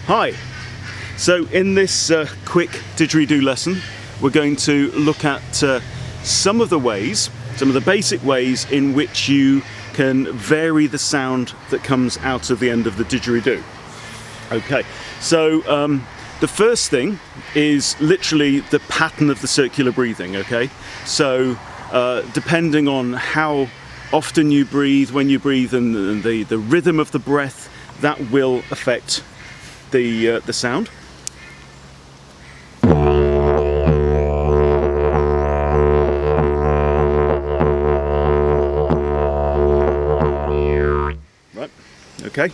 Hi! So in this quick didgeridoo lesson, we're going to look at some of the basic ways in which you can vary the sound that comes out of the end of the didgeridoo. Okay, so the first thing is literally the pattern of the circular breathing, okay? So depending on how often you breathe, when you breathe, and the rhythm of the breath, that will affect the sound. Right. Okay.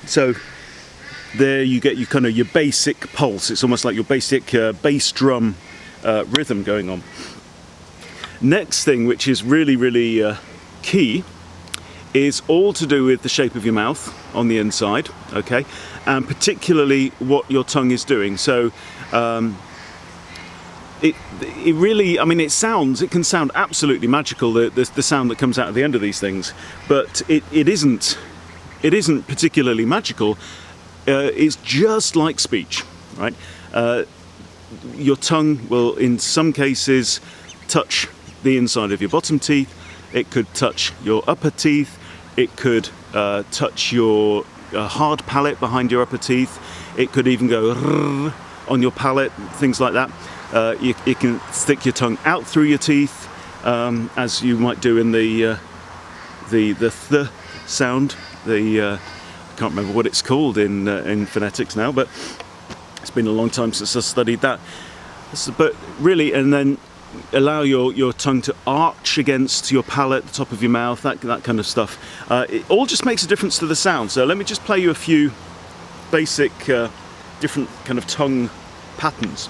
So there you get your basic pulse. It's almost like your basic bass drum rhythm going on. Next thing, which is really key, is all to do with the shape of your mouth on the inside, okay, and particularly what your tongue is doing. So it really, I mean, it can sound absolutely magical, the sound that comes out at the end of these things, but it isn't particularly magical. It's just like speech, right? Your tongue will, in some cases, touch the inside of your bottom teeth. It could touch your upper teeth. It could touch your hard palate behind your upper teeth. It could even go rrr on your palate, things like that. You can stick your tongue out through your teeth, as you might do in the sound. I can't remember what it's called in phonetics now, but it's been a long time since I studied that. But really, and then allow your tongue to arch against your palate, the top of your mouth, that kind of stuff. It all just makes a difference to the sound. So let me just play you a few basic different kind of tongue patterns.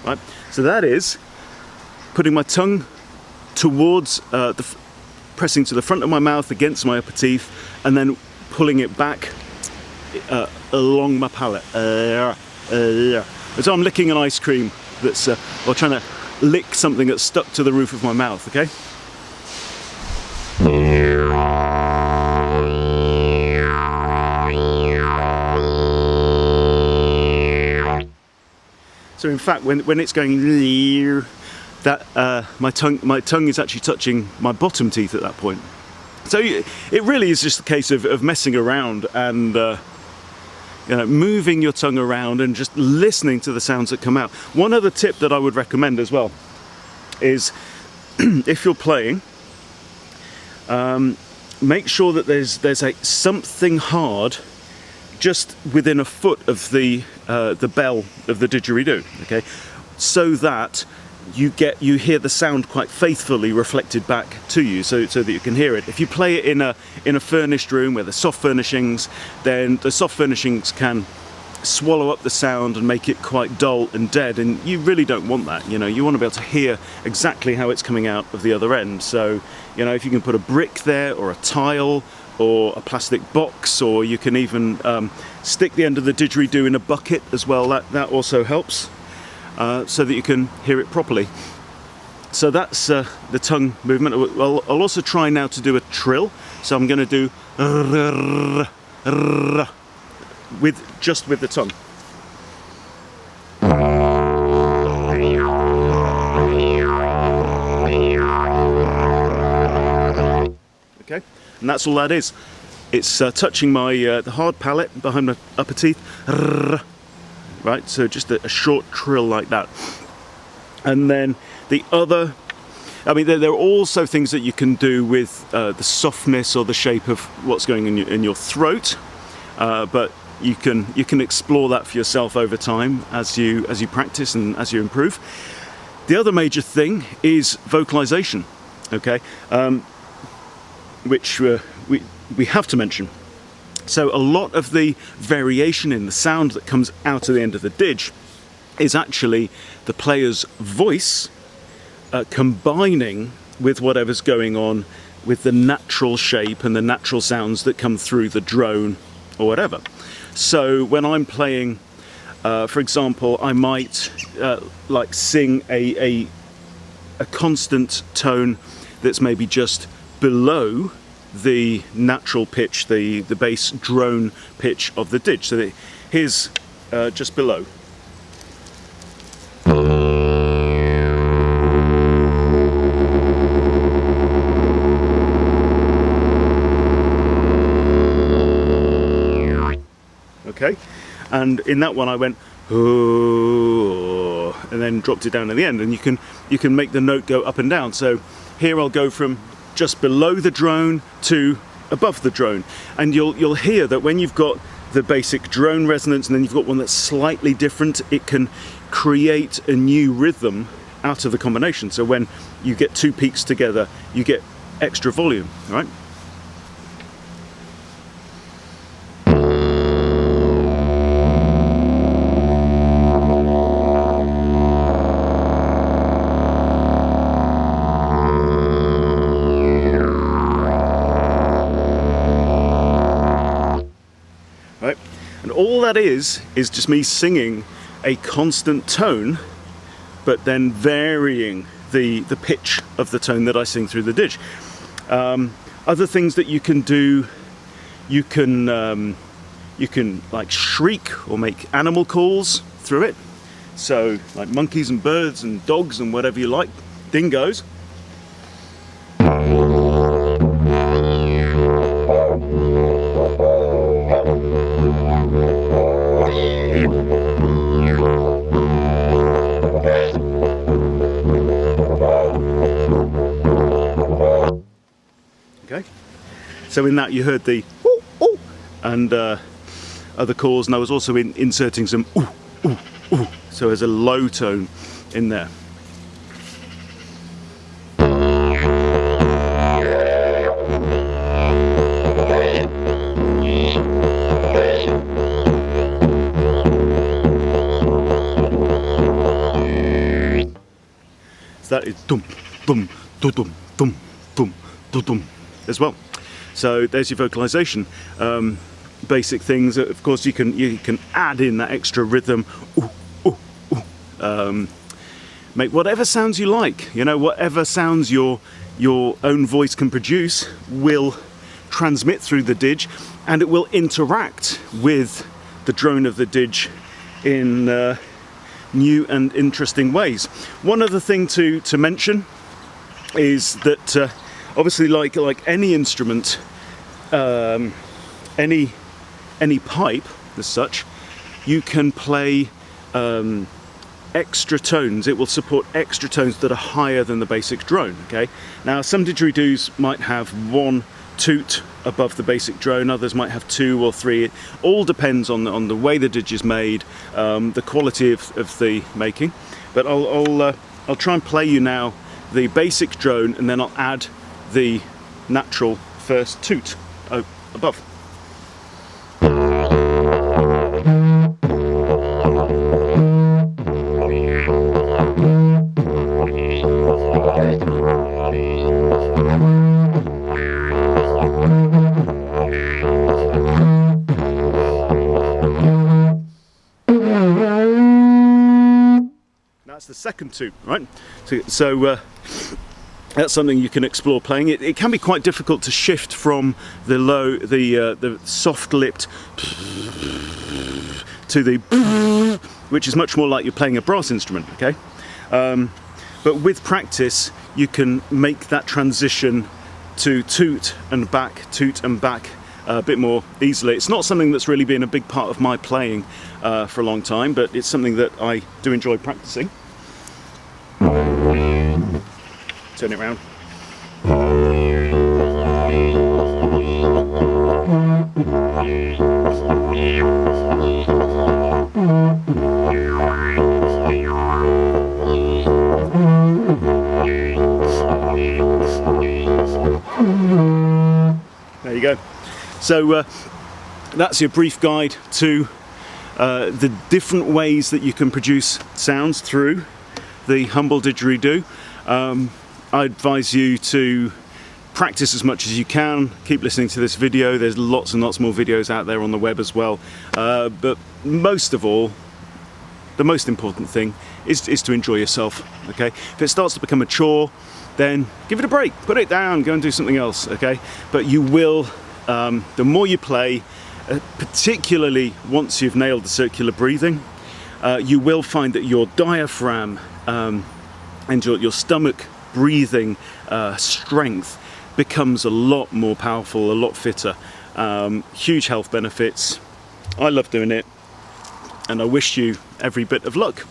Right, so that is putting my tongue towards pressing to the front of my mouth against my upper teeth, and then pulling it back along my palate. So I'm licking an ice cream that's, or trying to lick something that's stuck to the roof of my mouth, okay? So in fact, when it's going, that my tongue is actually touching my bottom teeth at that point. So it really is just a case of messing around and moving your tongue around and just listening to the sounds that come out. One other tip that I would recommend as well is if you're playing, make sure that there's something hard just within a foot of the bell of the didgeridoo, okay, so that you hear the sound quite faithfully reflected back to you, so that you can hear it. If you play it in a furnished room where there's soft furnishings, then the soft furnishings can swallow up the sound and make it quite dull and dead, and you really don't want that. You want to be able to hear exactly how it's coming out of the other end. So if you can put a brick there, or a tile, or a plastic box, or you can even stick the end of the didgeridoo in a bucket as well, that also helps. So that you can hear it properly. So that's the tongue movement. I'll also try now to do a trill. So I'm going to do just with the tongue. Okay, and that's all that is. It's touching my the hard palate behind my upper teeth. Right, so just a short trill like that. And then the other, I mean, there are also things that you can do with the softness or the shape of what's going in your throat, but you can explore that for yourself over time as you practice and as you improve. The other major thing is vocalization, okay, which we have to mention. So a lot of the variation in the sound that comes out of the end of the didge is actually the player's voice combining with whatever's going on with the natural shape and the natural sounds that come through the drone or whatever. So when I'm playing For example, I might like sing a constant tone that's maybe just below the natural pitch, the bass drone pitch of the didge. So here's just below. Okay, and in that one I went oh, and then dropped it down at the end, and you can make the note go up and down. So here I'll go from just below the drone to above the drone, and you'll hear that when you've got the basic drone resonance and then you've got one that's slightly different, it can create a new rhythm out of the combination. So when you get two peaks together, you get extra volume, right? And all that is just me singing a constant tone, but then varying the pitch of the tone that I sing through the didge. Other things that you can do, you can like shriek or make animal calls through it. So like monkeys and birds and dogs and whatever you like, dingoes. Okay, so in that you heard the ooh, ooh, and other calls, and I was also inserting some ooh, ooh, ooh, so there's a low tone in there. So that is dum, dum, dum, dum, dum, dum, dum, dum as well. So there's your vocalization. Basic things. Of course, you can add in that extra rhythm. Ooh, ooh, ooh. Make whatever sounds you like. You know, whatever sounds your own voice can produce will transmit through the didge, and it will interact with the drone of the didge in new and interesting ways. One other thing to mention is that obviously, like any instrument, any pipe as such, you can play extra tones. It will support extra tones that are higher than the basic drone. Okay. Now, some didgeridoos might have one toot above the basic drone, others might have two or three. It all depends on the way the didge is made, the quality of the making. But I'll try and play you now the basic drone, and then I'll add the natural first toot above. That's the second toot, right? So that's something you can explore playing. It can be quite difficult to shift from the low, the soft-lipped to the, which is much more like you're playing a brass instrument. Okay, but with practice, you can make that transition to toot and back a bit more easily. It's not something that's really been a big part of my playing for a long time, but it's something that I do enjoy practicing. Turn it around. There you go. So that's your brief guide to the different ways that you can produce sounds through the humble didgeridoo. I advise you to practice as much as you can. Keep listening to this video. There's lots and lots more videos out there on the web as well. But most of all, the most important thing is to enjoy yourself, okay? If it starts to become a chore, then give it a break, put it down, go and do something else, okay? But you will, the more you play, particularly once you've nailed the circular breathing, you will find that your diaphragm and your stomach breathing strength becomes a lot more powerful, a lot fitter. Huge health benefits. I love doing it, and I wish you every bit of luck.